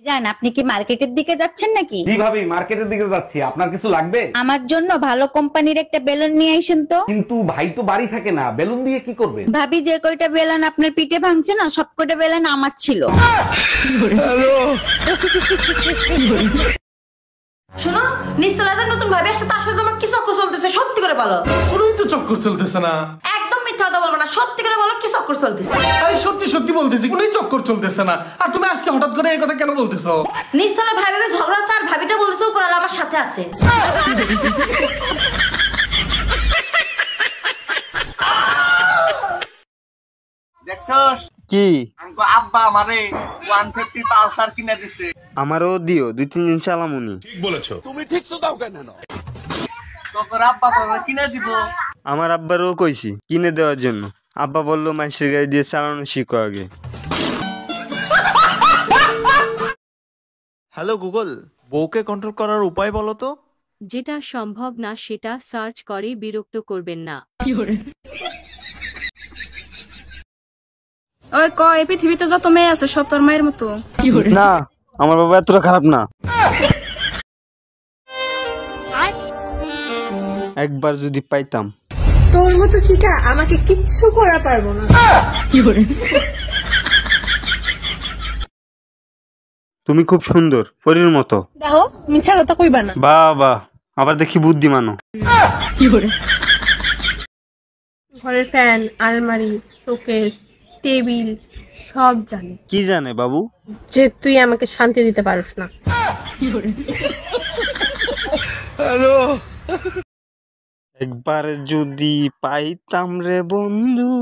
জান, আপনি কি মার্কেটের দিকে যাচ্ছেন নাকি? জি ভাবি, মার্কেটের দিকে যাচ্ছি। আপনার কিছু লাগবে? আমার জন্য ভালো কোম্পানির একটা বেলুন নিয়ে আইসেন তো। কিন্তু ভাই তো বাড়ি থাকে না, বেলুন দিয়ে কি করবেন? ভাবি, যে কয়টা বেলুন আপনার পিঠে ভাঙছে না, সব কয়টা বেলুন আমার ছিল। শোনো, নিস্তলাদের নতুন ভাবে আসছে, তার সাথে তোমার কি চক্কর চলতেছে? সত্যি করে বলো। পুরোই তো চক্কর চলতেছে না। একদম মিথ্যা কথা বলবো না, সত্যি করে বলো কি চক্কর চলতেছে। আরে সত্যি সত্যি বলতেছি, কোনোই চক্কর চলতেছে না। আর তুমি আজকে হঠাৎ করে এই কথা কেন বলতেছো? নিস্তলা ভাই ভাবে ঝগড়া হচ্ছে, আর ভাবিটা বলতেছে উপরালা আমার সাথে আছে। দেখছস কি আমগো আব্বা আমারে 150 পালসার কিনে দিছে। আমারও দিও, 2-3 দিন চালামুনি। তোর আব্বা তোরে কিনে দিব। আমার আব্বারও কইছি কিনে দেওয়ার জন্য। আব্বা বললো মানুষের গাড়ি দিয়ে চালানো শিখো আগে। হ্যালো গুগল, বউকে কন্ট্রোল করার উপায় বলো তো। যেটা সম্ভব না সেটা সার্চ করে বিরক্ত করবেন না। ওই ক এই পৃথিবীতে যত মেয়ে আছে সব তোর মায়ের মতো। না, আমার বাবা এতটা খারাপ না। একবার যদি পাইতাম। তোর মতো চিকা আমাকে কিচ্ছু করা পারবো না। তুমি খুব সুন্দর, পরীর মতো। দেখো মিথ্যা কথা কইবা না। বাবা, আবার দেখি বুদ্ধিমানও। ঘরের ফ্যান, আলমারি, শোকেস, টেবিল সব জানি। কি জানে বাবু? যে তুই আমাকে শান্তি দিতে পারিস না। একবার যদি পাইতাম রে বন্ধু।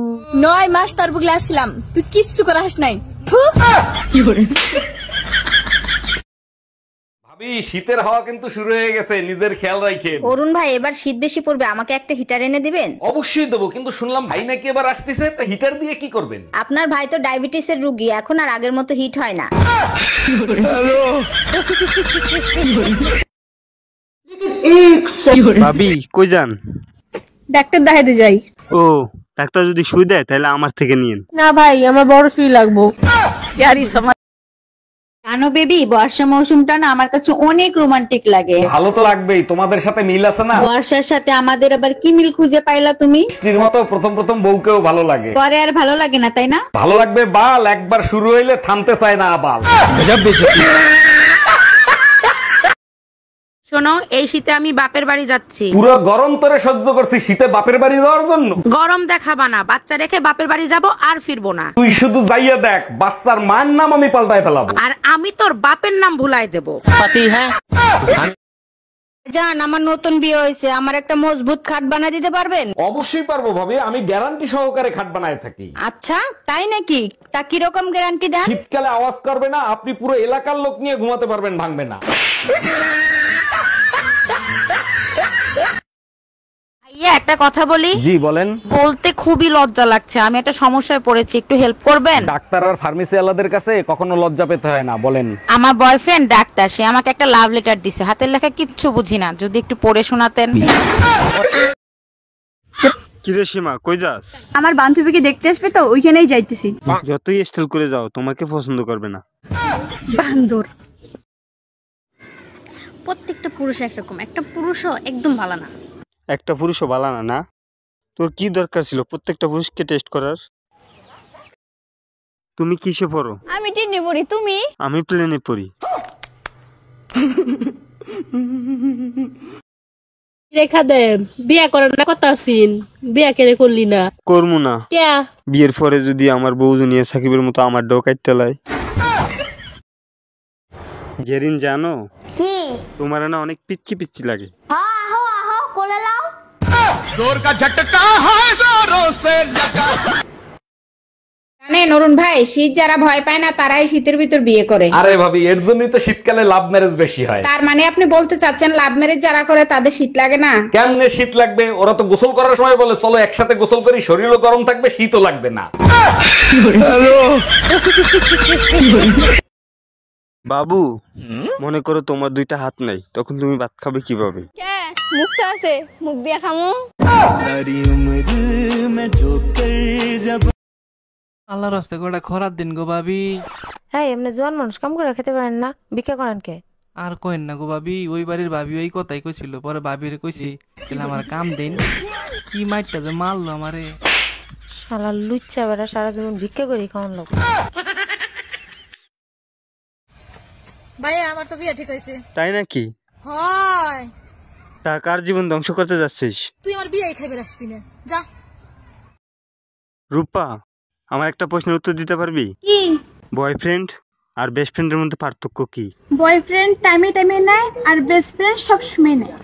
9 মাস তোর বুকলে আসছিলাম, তুই কিচ্ছু করাস নাই। ভাবি, শীতের হাওয়া কিন্তু শুরু হয়ে গেছে, নিজের খেয়াল রাখেন। অরুণ ভাই, এবার শীত বেশি পড়বে, আমাকে একটা হিটার এনে দিবেন? অবশ্যই দেবো, কিন্তু শুনলাম ভাই নাকি এবার আসতেছে, তা হিটার দিয়ে কি করবেন? আপনার ভাই তো ডায়াবেটিসের রোগী, এখন আর আগের মতো হিট হয় না। ভাবি কই যান? ডাক্তার দেখাইতে যাই। ও, ডাক্তার যদি সুই দেয় তাহলে আমার থেকে নিয়েন। না ভাই, আমার বড় সুই লাগবো। জানো বেবি, বর্ষা মৌসুমটা না আমার কাছে অনেক রোমান্টিক লাগে। ভালো তো লাগবেই, তোমাদের সাথে মিল আছে না? বর্ষার সাথে আমাদের আবার কি মিল খুঁজে পাইলা তুমি? বৃষ্টির মতো প্রথম প্রথম বউকেও ভালো লাগে, পরে আর ভালো লাগে না, তাই না? ভালো লাগবে বাল, একবার শুরু হইলে থামতে চায় না বাল। শোনো, এই শীতে আমি বাপের বাড়ি যাচ্ছি। পুরো গরম তোরে সহ্য করছি, শীতে বাপের বাড়ি যাওয়ার জন্য? গরম দেখাবা না, বাচ্চা রেখে বাপের বাড়ি যাব আর ফিরবো না। তুই শুধু যাইয়া দেখ, বাচ্চার মার নাম আমি পাল্টায় ফেলাবো। আর আমি তোর বাপের নাম ভুলাই দেব। জান, আমার নতুন বিয়ে হয়েছে, আমার একটা মজবুত খাট বানা দিতে পারবেন? অবশ্যই পারবো ভাবি, আমি গ্যারান্টি সহকারে খাট বানায় থাকি। আচ্ছা, তাই নাকি? তা কিরকম গ্যারান্টি দেন? শীতকালে আওয়াজ করবে না, আপনি পুরো এলাকার লোক নিয়ে ঘুমাতে পারবেন, ভাঙবে না। ভাইয়া, একটা কথা বলি। জি বলেন। বলতে খুবই লজ্জা লাগছে, আমি একটা সমস্যায় পড়েছি, একটু হেল্প করবেন? ডাক্তার আর ফার্মেসি আলাদের কাছে কখনো লজ্জা পেতে হয় না, বলেন। আমার বয়ফ্রেন্ড ডাক্তার, সে আমাকে একটা লাভ লেটার দিছে, হাতের লেখা কিচ্ছু বুঝি না, যদি একটু পড়ে শোনাতেন। কিরে সীমা, কই যাস? আমার বান্ধবীকে দেখতে আসবে তো, ওইখানেই যাইতেছি। যতই স্টাইল করে যাও, তোমাকে পছন্দ করবে না। বান্দর। প্রত্যেকটা পুরুষ একরকম, একটা পুরুষও একদম ভালো না। একটা পুরুষও ভালো না? না, তোর কি দরকার ছিল প্রত্যেকটা পুরুষকে টেস্ট করার? তুমি কিসে পড়ো? আমি টেনে পড়ি, তুমি? আমি প্লেনে পড়ি। রেখা দে, বিয়া করার না কথা আছিস, বিয়া কেড়ে করলি না? করবো না। কে? বিয়ের পরে যদি আমার বউ দুনিয়া সাকিবের মতো আমার ডো কাটতে লাই। জেরিন, জানো কি? তোমার না অনেক পিচ্ছি পিচ্ছি লাগে। আহো আহো, কোলে লাও। জোর কা ঝটকা হয় জোরোं से लगा। জানেন অরুণ ভাই, শীত যারা ভয় পায় না তারাই শীতের ভিতর বিয়ে করে। আরে ভাবি, এর জন্যই তো শীতকালে লাভ ম্যারেজ বেশি হয়। তার মানে আপনি বলতে চাচ্ছেন লাভ ম্যারেজ যারা করে তাদের শীত লাগে না? কেমনে শীত লাগবে? ওরা তো গোসল করার সময় বলে চলো একসাথে গোসল করি, শরীরও গরম থাকবে, শীতও লাগবে না। বাবু, মনে করো তোমার 2টা হাত নাই, তখন তুমি ভাত খাবে কিভাবে? কে? মুখ তো আছে, মুখ দিয়ে খামু। আল্লাহর রাস্তায় গোটা খরার দিন গো ভাবি, হ্যাঁ এমনি জোয়ান মানুষ কাম করে খেতে পারেন না, ভিক্ষা করেন কে? আর কইন না গো ভাবি, ওই বাড়ির ভাবি ওই কথাই কইছিল, পরে ভাবিরে কইছি তাহলে আমার কাম দেন। কি মাইরটা যে মারলো আমারে। শালা লুচ্চা বেটা, সারা জীবন ভিক্ষা করি খাওয়ান লোক। ভাইয়া আমার তো বিয়ে ঠিক হয়েছে। তাই নাকি? হয় তা কার জীবন ধ্বংস করতে যাচ্ছিস? তুই আমার বিয়ে খাইবে আসবি না, যা। রূপা, আমার একটা প্রশ্নের উত্তর দিতে পারবি? কি? বয়ফ্রেন্ড আর বেস্ট ফ্রেন্ডের মধ্যে পার্থক্য কি? বয়ফ্রেন্ড টাইমে টাইমে নেয় আর বেস্ট ফ্রেন্ড সব সময় নেয়।